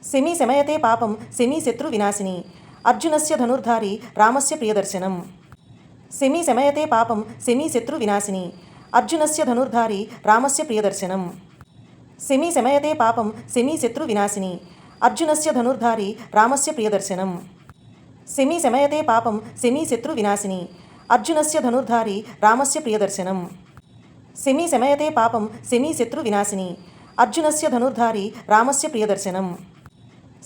శమీ శమయతే పాపం శమీ శత్రువినాశిని అర్జునస్య ధనుర్ధారి రామస్య ప్రియదర్శనం. శమీ శమయతే పాపం శమీ శత్రువినాశిని అర్జునస్య ధనుర్ధారి రామస్య ప్రియదర్శనం. శమీ శమయతే పాపం శమీ శత్రువినాశిని అర్జునస్య ధనుర్ధారి రామస్య ప్రియదర్శనం. శమీ శమయతే పాపం శమీ శత్రువినాశిని అర్జునస్య ధనుర్ధారి రామస్య ప్రియదర్శనం. శమీ శమయతే పాపం శమీ శత్రువినాశిని అర్జునస్య ధనుర్ధారి రామస్య ప్రియదర్శనం.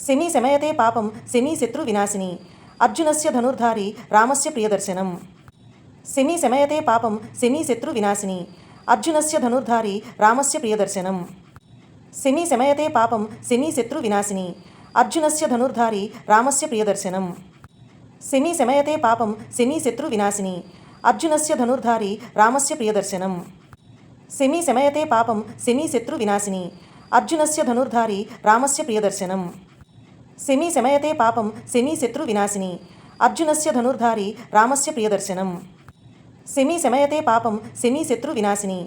శమీ శమయతే పాపం శమీ శత్రువినాశిని అర్జునస్య ధనుర్ధారి రామస్య ప్రియదర్శనం. శమీ శమయతే పాపం శమీ శత్రువినాశిని అర్జునస్య ధనుర్ధారి రామస్య ప్రియదర్శనం. శమీ శమయతే పాపం శమీ శత్రువినాశిని అర్జునస్య ధనుర్ధారి రామస్య ప్రియదర్శనం. శమీ శమయతే పాపం శమీ శత్రువినాశిని అర్జునస్య ధనుర్ధారి రామస్య ప్రియదర్శనం. శమీ శమయతే పాపం శమీ శత్రువినాశిని అర్జునస్య ధనుర్ధారి రామస్య ప్రియదర్శనం. శమీ శమయతే పాపం శమీ శత్రువినాశిని అర్జునస్య ధనుర్ధారి రామస్య ప్రియదర్శనం. శమీ శమయతే పాపం శమీ శత్రువినాశిని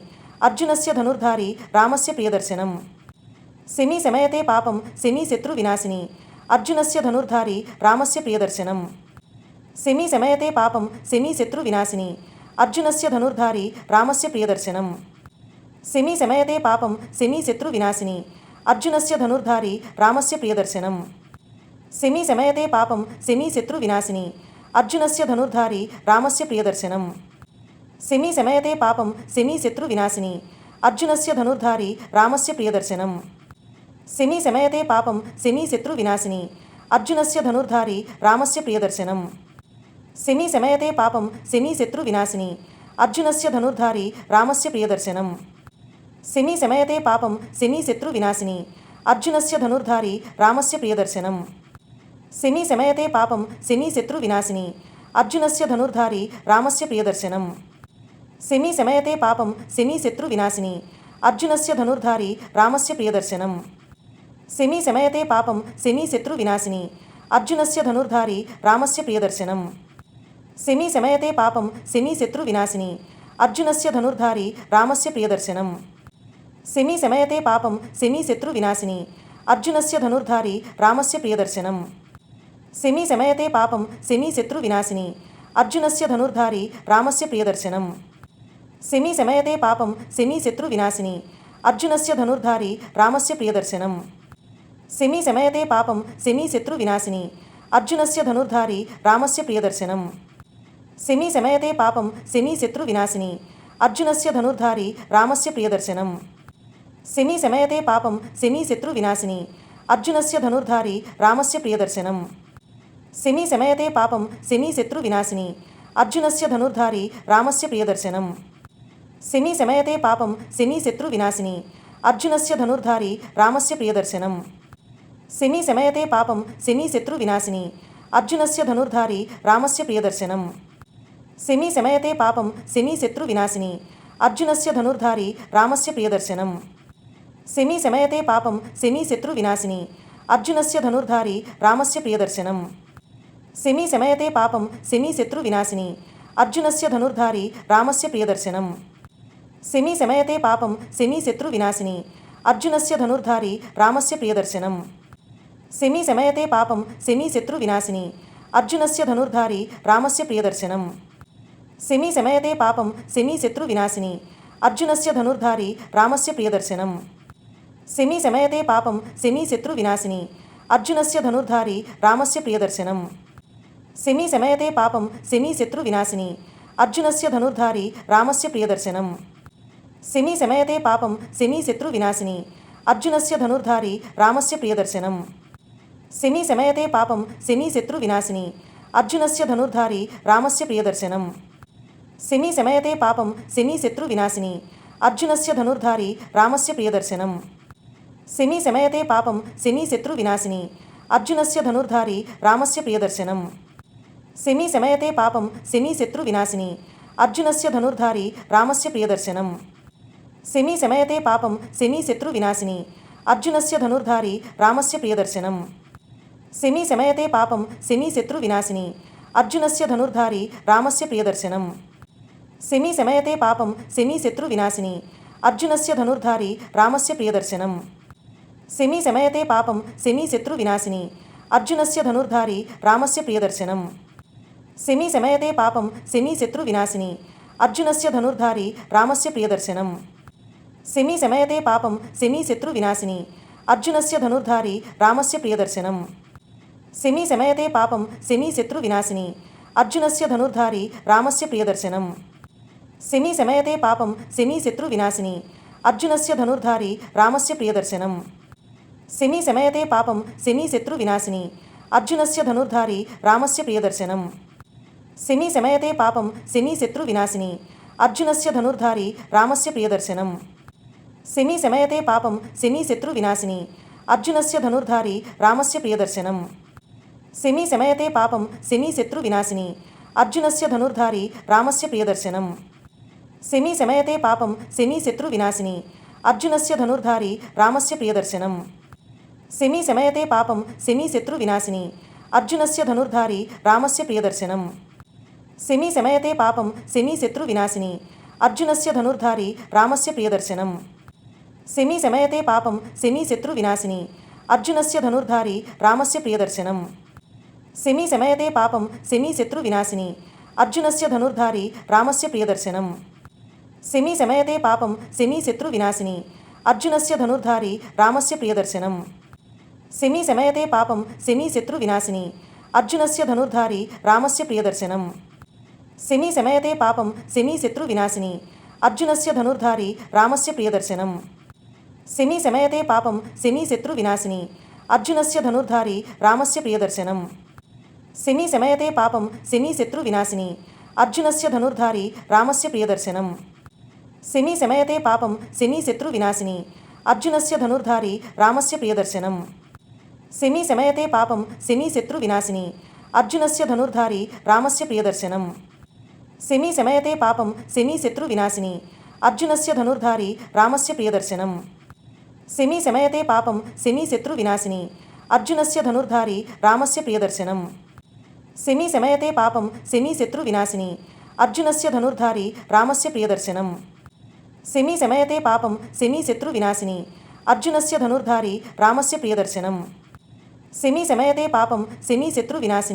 అర్జునస్య ధనుర్ధారి రామస్య ప్రియదర్శనం. శమీ శమయతే పాపం శమీ శత్రువినాశిని అర్జునస్య ధనుర్ధారి రామస్య ప్రియదర్శనం. శమీ శమయతే పాపం శమీ శత్రువినాశిని అర్జునస్య ధనుర్ధారి రామస్య ప్రియదర్శనం. శమీ శమయతే పాపం శమీ శత్రువినాశిని అర్జునస్య ధనుర్ధారి రామస్య ప్రియదర్శనం. శమీ శమయతే పాపం శమీ శత్రువినాశిని అర్జునస్య ధనుర్ధారి రామస్య ప్రియదర్శనం. శమీ శమయతే పాపం శమీ శత్రువినాశిని అర్జునస్య ధనుర్ధారి రామస్య ప్రియదర్శనం. శమీ శమయతే పాపం శమీ శత్రువినాశిని అర్జునస్య ధనుర్ధారి రామస్య ప్రియదర్శనం. శమీ శమయతే పాపం శమీ శత్రువినాశిని అర్జునస్య ధనుర్ధారి రామస్య ప్రియదర్శనం. శమీ శమయతే పాపం శమీ శత్రువినాశిని అర్జునస్య ధనుర్ధారి రామస్య ప్రియదర్శనం. శమీ శమయతే పాపం శమీ శత్రువినాశిని అర్జునస్య ధనుర్ధారి రామస్య ప్రియదర్శనం. శమీ శమయతే పాపం శమీ శత్రువినాశిని అర్జునస్య ధనుర్ధారి రామస్య ప్రియదర్శనం. శమీ శమయతే పాపం శమీ శత్రువినాశిని అర్జునస్య ధనుర్ధారి రామస్య ప్రియదర్శనం. శమీ శమయతే పాపం శమీ శత్రువినాశిని అర్జునస్య ధనుర్ధారి రామస్య ప్రియదర్శనం. శమీ శమయతే పాపం శమీ శత్రువినాశిని అర్జునస్య ధనుర్ధారి రామస్య ప్రియదర్శనం. శమీ శమయతే పాపం శమీ శత్రువినాశిని అర్జునస్య ధనుర్ధారి రామస్య ప్రియదర్శనం. శమీ శమయతే పాపం శమీ శత్రువినాశిని అర్జునస్య ధనుర్ధారి రామస్య ప్రియదర్శనం. శమీ శమయతే పాపం శమీ శత్రువినాశిని అర్జునస్య ధనుర్ధారి రామస్య ప్రియదర్శనం. శమీ శమయతే పాపం శమీ శత్రువినాశిని అర్జునస్య ధనుర్ధారి రామస్య ప్రియదర్శనం. శమీ శమయతే పాపం శమీ శత్రువినాశిని అర్జునస్య ధనుర్ధారి రామస్య ప్రియదర్శనం. శమీ శమయతే పాపం శమీ శత్రువినాశిని అర్జునస్య ధనుర్ధారి రామస్య ప్రియదర్శనం. శమీ శమయతే పాపం శమీ శత్రువినాశిని అర్జునస్య ధనుర్ధారి రామస్య ప్రియదర్శనం. శమీ శమయతే పాపం శమీ శత్రువినాశిని అర్జునస్య ధనుర్ధారి రామస్య ప్రియదర్శనం. శమీ శమయతే పాపం శమీ శత్రువినాశిని అర్జునస్య ధనుర్ధారి రామస్య ప్రియదర్శనం. శమీ శమయతే పాపం శమీ శత్రువినాశిని అర్జునస్య ధనుర్ధారి రామస్య ప్రియదర్శనం. శమీ శమయతే పాపం శమీ శత్రువినాశిని అర్జునస్య ధనుర్ధారి రామస్య ప్రియదర్శనం. శమీ శమయతే పాపం శమీ శత్రువినాశిని అర్జునస్య ధనుర్ధారి రామస్య ప్రియదర్శనం. శమీ శమయతే పాపం శమీ శత్రువినాశిని అర్జునస్య ధనుర్ధారి రామస్య ప్రియదర్శనం. శమీ శమయతే పాపం శమీ శత్రువినాశిని అర్జునస్య ధనుర్ధారి రామస్య ప్రియదర్శనం. శమీ శమయతే పాపం శమీ శత్రువినాశిని అర్జునస్య ధనుర్ధారి రామస్య ప్రియదర్శనం. శమీ శమయతే పాపం శమీ శత్రువినాశిని అర్జునస్య ధనుర్ధారి రామస్య ప్రియదర్శనం. శమీ శమయతే పాపం శమీ శత్రువినాశిని అర్జునస్య ధనుర్ధారి రామస్య ప్రియదర్శనం. శమీ శమయతే పాపం శమీ శత్రువినాశిని అర్జునస్య ధనుర్ధారి రామస్య ప్రియదర్శనం. శమీ శమయతే పాపం శమీ శత్రువినాశిని అర్జునస్య ధనుర్ధారి రామస్య ప్రియదర్శనం. శమీ శమయతే పాపం శమీ శత్రువినాశిని అర్జునస్య ధనుర్ధారి రామస్య ప్రియదర్శనం. శమీ శమయతే పాపం శమీ శత్రువినాశిని అర్జునస్య ధనుర్ధారి రామస్య ప్రియదర్శనం. శమీ శమయతే పాపం శమీ శత్రువినాశిని అర్జునస్య ధనుర్ధారి రామస్య ప్రియదర్శనం. శమీ శమయతే పాపం శమీ శత్రువినాశిని అర్జునస్య ధనుర్ధారి రామస్య ప్రియదర్శనం. శమీ శమయతే పాపం శమీ శత్రువినాశిని అర్జునస్య ధనుర్ధారి రామస్య ప్రియదర్శనం. శమీ శమయతే పాపం శమీ శత్రువినాశిని అర్జునస్య ధనుర్ధారి రామస్య ప్రియదర్శనం. శమీ శమయతే పాపం శమీ శత్రువినాశిని అర్జునస్య ధనుర్ధారి రామస్య ప్రియదర్శనం. శమీ శమయతే పాపం శమీ శత్రువినాశిని అర్జునస్య ధనుర్ధారి రామస్య ప్రియదర్శనం. శమీ శమయతే పాపం శమీ శత్రువినాశిని అర్జునస్య ధనుర్ధారి రామస్య ప్రియదర్శనం. శమీ శమయతే పాపం శమీ శత్రువినాశిని అర్జునస్య ధనుర్ధారి రామస్య ప్రియదర్శనం. శమీ శమయతే పాపం శమీ శత్రువినాశిని అర్జునస్య ధనుర్ధారి రామస్య ప్రియదర్శనం. శమీ శమయతే పాపం శమీ శత్రువినాశిని అర్జునస్య ధనుర్ధారి రామస్య ప్రియదర్శనం. శమీ శమయతే పాపం శమీ శత్రువినాశిని అర్జునస్య ధనుర్ధారి రామస్య ప్రియదర్శనం. శమీ శమయతే పాపం శమీ శత్రువినాశిని అర్జునస్య ధనుర్ధారి రామస్య ప్రియదర్శనం. శమీ శమయతే పాపం శమీ శత్రువినాశిని అర్జునస్య ధనుర్ధారి రామస్య ప్రియదర్శనం. శమీ శమయతే పాపం శమీ శత్రువినాశిని అర్జునస్య ధనుర్ధారి రామస్య ప్రియదర్శనం. శమీ శమయతే పాపం శమీ శత్రువినాశిని అర్జునస్య ధనుర్ధారి రామస్య ప్రియదర్శనం. శమీ శమయతే పాపం శమీ శత్రువినాశిని అర్జునస్య ధనుర్ధారి రామస్య ప్రియదర్శనం. శమీ శమయతే పాపం శమీ శత్రువినాశిని అర్జునస్య ధనుర్ధారి రామస్య ప్రియదర్శనం. శమీ శమయతే పాపం శమీ శత్రువినాశిని అర్జునస్య ధనుర్ధారి రామస్య ప్రియదర్శనం. శమీ శమయతే పాపం శమీ శత్రువినాశిని అర్జునస్య ధనుర్ధారి రామస్య ప్రియదర్శనం. శమీ శమయతే పాపం శమీ శత్రువినాశిని అర్జునస్య ధనుర్ధారి రామస్య ప్రియదర్శనం. శమీ శమయతే పాపం శమీ శత్రువినాశిని అర్జునస్య ధనుర్ధారి రామస్య ప్రియదర్శనం. శమీ శమయతే పాపం శమీ శత్రువినాశిని అర్జునస్య ధనుర్ధారి రామస్య ప్రియదర్శనం. శమీ శమయతే పాపం శమీ శత్రువినాశిని అర్జునస్య ధనుర్ధారి రామస్య ప్రియదర్శనం. శమీ శమయతే పాపం శమీ శత్రువినాశిని అర్జునస్య ధనుర్ధారి రామస్య ప్రియదర్శనం. శమీ శమయతే పాపం శమీ శత్రువినాశిని అర్జునస్య ధనుర్ధారి రామస్య ప్రియదర్శనం. శమీ శమయతే పాపం శమీ శత్రువినాశిని అర్జునస్య ధనుర్ధారి రామస్య ప్రియదర్శనం. శమీ శమయతే పాపం శమీ శత్రువినాశిని అర్జునస్య ధనుర్ధారి రామస్య ప్రియదర్శనం. శమీ శమయతే పాపం శమీ శత్రువినాశిని అర్జునస్య ధనుర్ధారి రామస్య ప్రియదర్శనం. శమీ శమయతే పాపం శమీ శత్రువినాశిని అర్జునస్య ధనుర్ధారి రామస్య ప్రియదర్శనం. శమీ శమయతే పాపం శమీ శత్రువినాశిని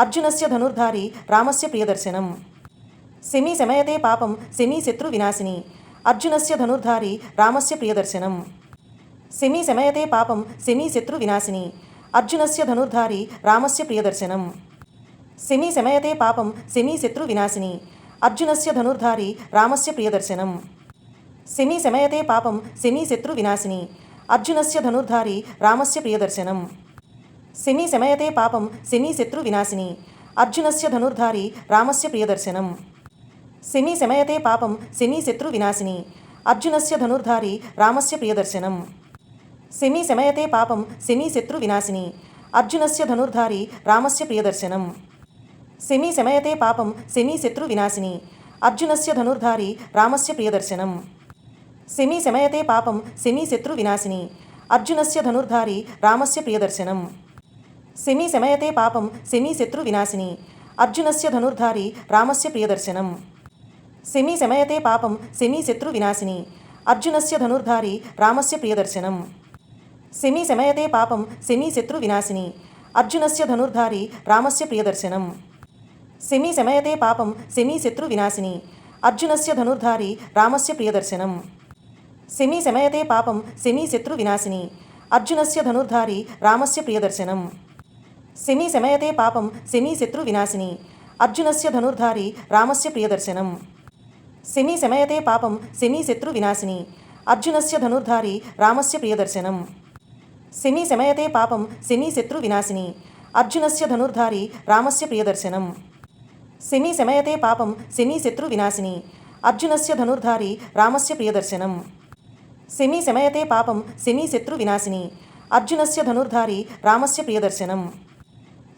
అర్జునస్య ధనుర్ధారి రామస్య ప్రియదర్శనం. శమీ శమయతే పాపం శమీ శత్రువినాశిని అర్జునస్య ధనుర్ధారి రామస్య ప్రియదర్శనం. శమీ శమయతే పాపం శమీ శత్రువినాశిని అర్జునస్య ధనుర్ధారి రామస్య ప్రియదర్శనం. శమీ శమయతే పాపం శమీ శత్రువినాశిని అర్జునస్య ధనుర్ధారి రామస్య ప్రియదర్శనం. శమీ శమయతే పాపం శమీ శత్రువినాశిని అర్జునస్య ధనుర్ధారి రామస్య ప్రియదర్శనం. శమీ శమయతే పాపం శమీ శత్రువినాశిని అర్జునస్య ధనుర్ధారి రామస్య ప్రియదర్శనం. శమీ శమయతే పాపం శమీ శత్రువినాశిని అర్జునస్య ధనుర్ధారి రామస్య ప్రియదర్శనం. శమీ శమయతే పాపం శమీ శత్రువినాశిని అర్జునస్య ధనుర్ధారి రామస్య ప్రియదర్శనం. శమీ శమయతే పాపం శమీ శత్రువినాశిని అర్జునస్య ధనుర్ధారి రామస్య ప్రియదర్శనం. శమీ శమయతే పాపం శమీ శత్రువినాశిని అర్జునస్య ధనుర్ధారి రామస్య ప్రియదర్శనం. శమీ శమయతే పాపం శమీ శత్రువినాశిని అర్జునస్య ధనుర్ధారి రామస్య ప్రియదర్శనం. శమీ శమయతే పాపం శమీ శత్రువినాశిని అర్జునస్య ధనుర్ధారి రామస్య ప్రియదర్శనం. శమీ శమయతే పాపం శమీ శత్రువినాశిని అర్జునస్య ధనుర్ధారి రామస్య ప్రియదర్శనం. శమీ శమయతే పాపం శమీ శత్రువినాశిని అర్జునస్య ధనుర్ధారి రామస్య ప్రియదర్శనం. శమీ శమయతే పాపం శమీ శత్రువినాశిని అర్జునస్య ధనుర్ధారి రామస్య ప్రియదర్శనం. శమీ శమయతే పాపం శమీ శత్రువినాశిని అర్జునస్య ధనుర్ధారి రామస్య ప్రియదర్శనం. శమీ శమయతే పాపం శమీ శత్రువినాశిని అర్జునస్య ధనుర్ధారి రామస్య ప్రియదర్శనం. శమీ శమయతే పాపం శమీ శత్రువినాశిని అర్జునస్య ధనుర్ధారి రామస్య ప్రియదర్శనం. శమీ శమయతే పాపం శమీ శత్రువినాశిని అర్జునస్య ధనుర్ధారి రామస్య ప్రియదర్శనం.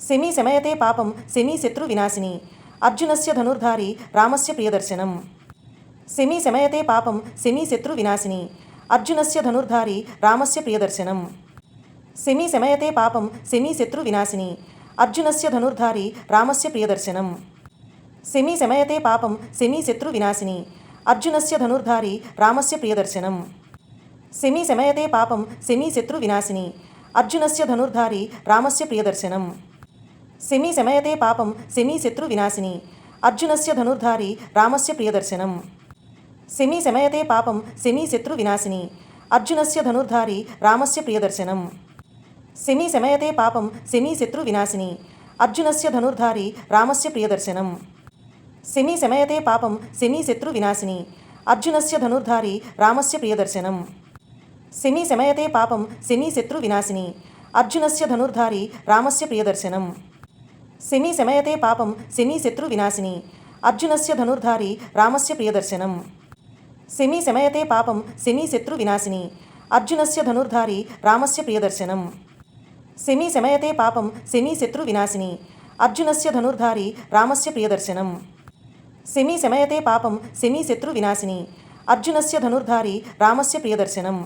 శమీ శమయతే పాపం శమీ శత్రువినాశిని అర్జునస్య ధనుర్ధారి రామస్య ప్రియదర్శనం. శమీ శమయతే పాపం శమీ శత్రువినాశిని అర్జునస్య ధనుర్ధారి రామస్య ప్రియదర్శనం. శమీ శమయతే పాపం శమీ శత్రువినాశిని అర్జునస్య ధనుర్ధారి రామస్య ప్రియదర్శనం. శమీ శమయతే పాపం శమీ శత్రువినాశిని అర్జునస్య ధనుర్ధారి రామస్య ప్రియదర్శనం. శమీ శమయతే పాపం శమీ శత్రువినాశిని అర్జునస్య ధనుర్ధారి రామస్య ప్రియదర్శనం శమీ శమయతే పాపం శమీ శత్రువినాశిని అర్జునస్య ధనుర్ధారి రామస్య ప్రియదర్శనం శమీ శమయతే పాపం శమీ శత్రువినాశిని అర్జునస్య ధనుర్ధారి రామస్య ప్రియదర్శనం శమీ శమయతే పాపం శమీ శత్రువినాశిని అర్జునస్య ధనుర్ధారి రామస్య ప్రియదర్శనం శమీ శమయతే పాపం శమీ శత్రువినాశిని అర్జునస్య ధనుర్ధారి రామస్య ప్రియదర్శనం శమీ శమయతే పాపం శమీ శత్రువినాశిని అర్జునస్య ధనుర్ధారి రామస్య ప్రియదర్శనం శమీ శమయతే పాపం శమీ శత్రువినాశిని అర్జునస్య ధనుర్ధారి రామస్య ప్రియదర్శనం శమీ శమయతే పాపం శమీ శత్రువినాశిని అర్జునస్య ధనుర్ధారి రామస్య ప్రియదర్శనం శమీ శమయతే పాపం శమీ శత్రువినాశిని అర్జునస్య ధనుర్ధారి రామస్య ప్రియదర్శనం శమీ శమయతే పాపం శమీ శత్రువినాశిని అర్జునస్య ధనుర్ధారి రామస్య ప్రియదర్శనం